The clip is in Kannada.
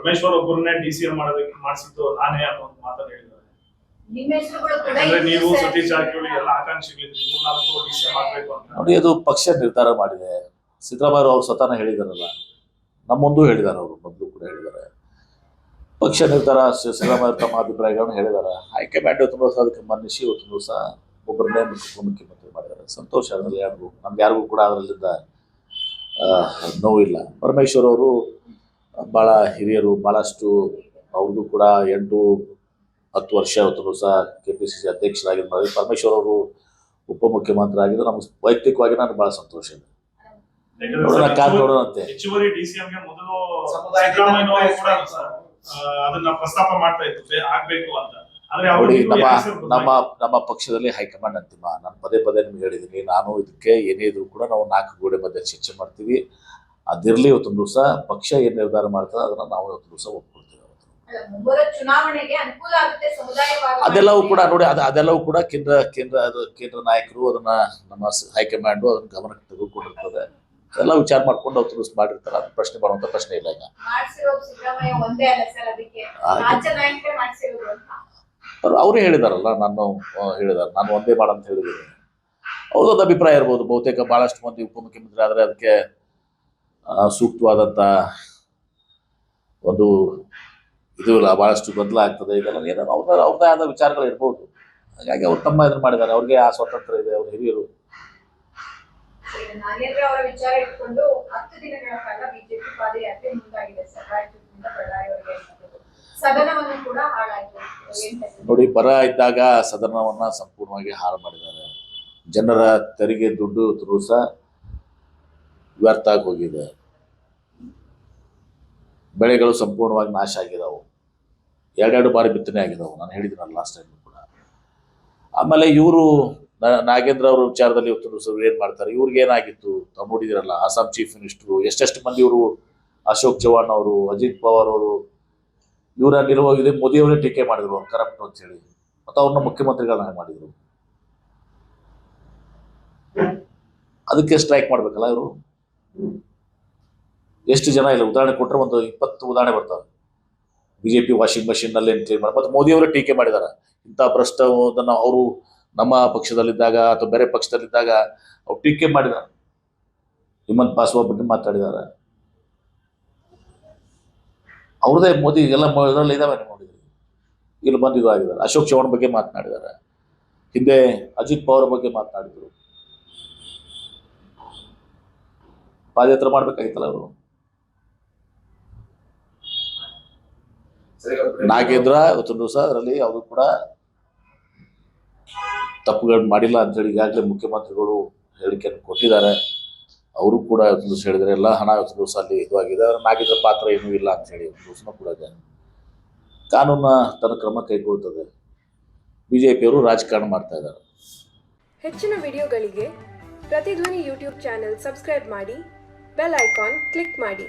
ಪರಮೇಶ್ವರ್ ಒಬ್ಬರನ್ನೇ DCM ಮಾಡೋದಕ್ಕೆ ಮಾಡಿಸಿದ್ದು ನಾನೇ ಅನ್ನೋ ಒಂದು ಮಾತನ್ನ ಹೇಳಿದ್ದಾರೆ. ಯಾಕಂದ್ರೆ ನೀವು ಸತೀಶ್ ಜಾರಕಿಹೊಳಿ ಎಲ್ಲ ಆಕಾಂಕ್ಷಿಗಳಿದ್ರು 3-4 DCM ಆಗ್ಬೇಕು ಅಂತ. ನೋಡಿ, ಅದು ಪಕ್ಷ ನಿರ್ಧಾರ ಮಾಡಿದೆ. ಸಿದ್ದರಾಮಯ್ಯ ಅವರು ಸ್ವತಃ ಹೇಳಿದಾರಲ್ಲ, ನಮ್ಮ ಮುಂದೂ ಹೇಳಿದ್ದಾರೆ, ಅವರು ಮೊದಲು ಕೂಡ ಹೇಳಿದ್ದಾರೆ. ಪಕ್ಷ ನಿರ್ಧಾರ ಸಿದ್ದರಾಮಯ್ಯ ತಮ್ಮ ಅಭಿಪ್ರಾಯಗಳನ್ನು ಹೇಳಿದ್ದಾರೆ. ಹೈಕಮಾಂಡ್ ತುಂಬ ಅದಕ್ಕೆ ಮನ್ನಿಸಿ ಇವತ್ತು ದಿವಸ ಒಬ್ಬರನ್ನೇ ಮುಖ್ಯಮಂತ್ರಿ ಮಾಡಿದ್ದಾರೆ. ಸಂತೋಷ ಅದರಲ್ಲಿ ನಮ್ಗೆ ಯಾರಿಗೂ ಕೂಡ ಅದರಲ್ಲಿಂದ ನೋವಿಲ್ಲ. ಪರಮೇಶ್ವರ್ ಅವರು ಭಾಳ ಹಿರಿಯರು, ಭಾಳಷ್ಟು ಅವ್ರದ್ದು ಕೂಡ 8-10 ವರ್ಷ ಇವತ್ತು ದಿವಸ KPCC ಅಧ್ಯಕ್ಷರಾಗಿದ್ದು. ಪರಮೇಶ್ವರ್ ಅವರು ಉಪಮುಖ್ಯಮಂತ್ರಿ ಆಗಿದ್ದು ನಮ್ಗೆ ವೈಯಕ್ತಿಕವಾಗಿ ನನಗೆ ಭಾಳ ಸಂತೋಷ ಇದೆ. ನೋಡೋಣಂತೆ. ಹೆಚ್ಚುವರಿ DCMಗೆ ಮೊದಲು ಸಿದ್ದರಾಮಯ್ಯ ಕೂಡ ಅದನ್ನ ಪ್ರಸ್ತಾಪ ಮಾಡ್ತಾ ಇತ್ತು ಆಗ್ಬೇಕು ಅಂತ. ನೋಡಿ, ನಮ್ಮ ಪಕ್ಷದಲ್ಲಿ ಹೈಕಮಾಂಡ್ ಅಂತಿಮ. ನಾನು ಪದೇ ನಿಮ್ಗೆ ಹೇಳಿದ್ದೀನಿ, ನಾನು ಇದಕ್ಕೆ ಏನೇ ಇದ್ರು ಕೂಡ ನಾವು 4 ಗೋಡೆ ಮಧ್ಯೆ ಚರ್ಚೆ ಮಾಡ್ತೀವಿ. ಅದಿರ್ಲಿ, ಇವತ್ತೊಂದು ದಿವಸ ಪಕ್ಷ ಏನ್ ನಿರ್ಧಾರ ಮಾಡ್ತದೆ ಅದನ್ನ ನಾವು ಇವತ್ತು ದಿವಸ ಒಪ್ಕೊಳ್ತೀವಿ. ಅದೆಲ್ಲವೂ ಕೂಡ ನೋಡಿ, ಅದೆಲ್ಲವೂ ಕೂಡ ಕೇಂದ್ರ ನಾಯಕರು ಅದನ್ನ ನಮ್ಮ ಹೈಕಮಾಂಡ್ ಅದನ್ನ ಗಮನಕ್ಕೆ ತೆಗೆದುಕೊಂಡಿರ್ತದೆ. ಎಲ್ಲ ವಿಚಾರ ಮಾಡ್ಕೊಂಡು ಅವ್ರು ದಿವಸ ಮಾಡಿರ್ತಾರೆ. ಅದು ಪ್ರಶ್ನೆ ಮಾಡುವಂತ ಪ್ರಶ್ನೆ ಇಲ್ಲ. ಈಗ ಅವರೇ ಹೇಳಿದಾರಲ್ಲ, ನಾನು ಒಂದೇ ಮಾಡಂತ ಹೇಳಿದ್ದೀನಿ. ಅವ್ರದ್ದು ಅಭಿಪ್ರಾಯ ಇರ್ಬೋದು. ಬಹುತೇಕ ಬಹಳಷ್ಟು ಮಂದಿ ಉಪಮುಖ್ಯಮಂತ್ರಿ ಆದರೆ ಅದಕ್ಕೆ ಸೂಕ್ತವಾದಂಥ ಒಂದು ಇದು ಇಲ್ಲ, ಬಹಳಷ್ಟು ಗೊಂದಲ ಆಗ್ತದೆ. ಇದೆಲ್ಲ ಏನೋ ಅವ್ರದ್ದೇ ಆದ ವಿಚಾರಗಳು ಇರ್ಬೋದು. ಹಾಗಾಗಿ ಅವ್ರು ತಮ್ಮ ಇದನ್ನು ಮಾಡಿದ್ದಾರೆ. ಅವ್ರಿಗೆ ಆ ಸ್ವಾತಂತ್ರ್ಯ ಇದೆ, ಅವ್ರ ಹಿರಿಯರು. ನಾಗೇಂದ್ರ ಅವರ ವಿಚಾರ ಇಟ್ಕೊಂಡು 10 ದಿನಗಳ ಕಾಲ ಬಿಜೆಪಿ ಪಾದಯಾತ್ರೆ ಮುಂದಾಗಿದೆ ಸರ್. ರಾಯಚೂರಿನಿಂದ ಬಳ್ಳಾರಿವರೆಗೆ ಸದನವನ್ನು ಕೂಡ ಹಾಳಾಯಿತು. ನೋಡಿ, ಬರ ಇದ್ದಾಗ ಸದನವನ್ನ ಸಂಪೂರ್ಣವಾಗಿ ಹಾಳು ಮಾಡಿದ್ದಾರೆ. ಜನರ ತೆರಿಗೆ ದುಡ್ಡು ಸಹ ವ್ಯರ್ಥ ಆಗಿ ಹೋಗಿದೆ. ಬೆಳೆಗಳು ಸಂಪೂರ್ಣವಾಗಿ ನಾಶ ಆಗಿದಾವು. 2 ಬಾರಿ ಬಿತ್ತನೆ ಆಗಿದಾವು. ನಾನು ಹೇಳಿದ್ದೀನಲ್ಲ ಲಾಸ್ಟ್ ಟೈಮ್ ಕೂಡ. ಆಮೇಲೆ ಇವರು ನಾಗೇಂದ್ರ ಅವರ ವಿಚಾರದಲ್ಲಿ ಇವತ್ತು ಏನ್ ಮಾಡ್ತಾರೆ, ಇವ್ರಿಗೆ ಏನಾಗಿತ್ತು ತಾವು ನೋಡಿದಿರಲ್ಲ. ಅಸ್ಸಾಂ ಚೀಫ್ ಮಿನಿಸ್ಟರು ಎಷ್ಟೆಷ್ಟು ಮಂದಿ ಇವರು, ಅಶೋಕ್ ಚೌಹಾಣ್ ಅವರು, ಅಜಿತ್ ಪವಾರ್ ಅವರು, ಇವರ ನಿರ್ವಹಿಸಿದೆ. ಮೋದಿಯವರೇ ಟೀಕೆ ಮಾಡಿದ್ರು ಕರಪ್ಟ್ ಅಂತ ಹೇಳಿ. ಮತ್ತು ಅವ್ರನ್ನ ಮುಖ್ಯಮಂತ್ರಿಗಳನ್ನ ಮಾಡಿದ್ರು. ಅದಕ್ಕೆ ಸ್ಟ್ರೈಕ್ ಮಾಡ್ಬೇಕಲ್ಲ ಇವರು. ಎಷ್ಟು ಜನ ಇಲ್ಲ, ಉದಾಹರಣೆ ಕೊಟ್ಟರೆ ಒಂದು 20 ಉದಾಹರಣೆ ಬರ್ತಾವೆ. ಬಿಜೆಪಿ ವಾಷಿಂಗ್ ಮಷಿನ್ ನಲ್ಲಿ ಕ್ಲೀನ್ ಮಾಡಿ ಮತ್ತು ಮೋದಿಯವರೇ ಟೀಕೆ ಮಾಡಿದ್ದಾರೆ. ಇಂಥ ಭ್ರಷ್ಟವನ್ನು ಅವರು ನಮ್ಮ ಪಕ್ಷದಲ್ಲಿದ್ದಾಗ ಅಥವಾ ಬೇರೆ ಪಕ್ಷದಲ್ಲಿದ್ದಾಗ ಅವ್ರು ಟೀಕೆ ಮಾಡಿದ್ದಾರೆ. ಹಿಮಂತ್ ಪಾಸ್ವಾ ಬಗ್ಗೆ ಮಾತಾಡಿದ್ದಾರೆ. ಅವ್ರದೇ ಮೋದಿ ಎಲ್ಲ ಇದರಲ್ಲಿ ಇದಾವೆ ನೋಡಿದ್ರಿ. ಇಲ್ಲಿ ಬಂದು ಇದು ಆಗಿದ್ದಾರೆ. ಅಶೋಕ್ ಚೌಹಾಣ್ ಬಗ್ಗೆ ಮಾತನಾಡಿದ್ದಾರೆ. ಹಿಂದೆ ಅಜಿತ್ ಪವಾರ್ ಬಗ್ಗೆ ಮಾತನಾಡಿದ್ರು. ಪಾದಯಾತ್ರೆ ಮಾಡ್ಬೇಕಾಗಿತ್ತಲ್ಲ ಅವರು. ನಾಗೇಂದ್ರ ಇವತ್ತೊಂದು ದಿವಸ ಅದರಲ್ಲಿ ಅವರು ಕೂಡ ತಪ್ಪುಗಳು ಮಾಡಿಲ್ಲ ಅಂತ ಹೇಳಿ ಈಗಾಗಲೇ ಮುಖ್ಯಮಂತ್ರಿಗಳು ಹೇಳಿಕೆಯನ್ನು ಕೊಟ್ಟಿದ್ದಾರೆ. ಅವರು ಕೂಡ ಇವತ್ತು ದಿವಸ ಹೇಳಿದರೆ ಎಲ್ಲ ಹಣ ಇವತ್ತು ದಿವಸ ಅಲ್ಲಿ ಇದು ಆಗಿದೆ. ನಾಗೇಂದ್ರ ಪಾತ್ರ ಏನೂ ಇಲ್ಲ ಅಂತ ಹೇಳಿ ದಿವಸನೂ ಕೂಡ ಇದೆ. ಕಾನೂನ ತನ್ನ ಕ್ರಮ ಕೈಗೊಳ್ಳುತ್ತದೆ. ಬಿಜೆಪಿಯವರು ರಾಜಕಾರಣ ಮಾಡ್ತಾ ಇದ್ದಾರೆ. ಹೆಚ್ಚಿನ ವಿಡಿಯೋಗಳಿಗೆ ಪ್ರತಿಧ್ವನಿ ಯೂಟ್ಯೂಬ್ ಚಾನೆಲ್ ಸಬ್ಸ್ಕ್ರೈಬ್ ಮಾಡಿ, ಬೆಲ್ ಐಕಾನ್ ಕ್ಲಿಕ್ ಮಾಡಿ.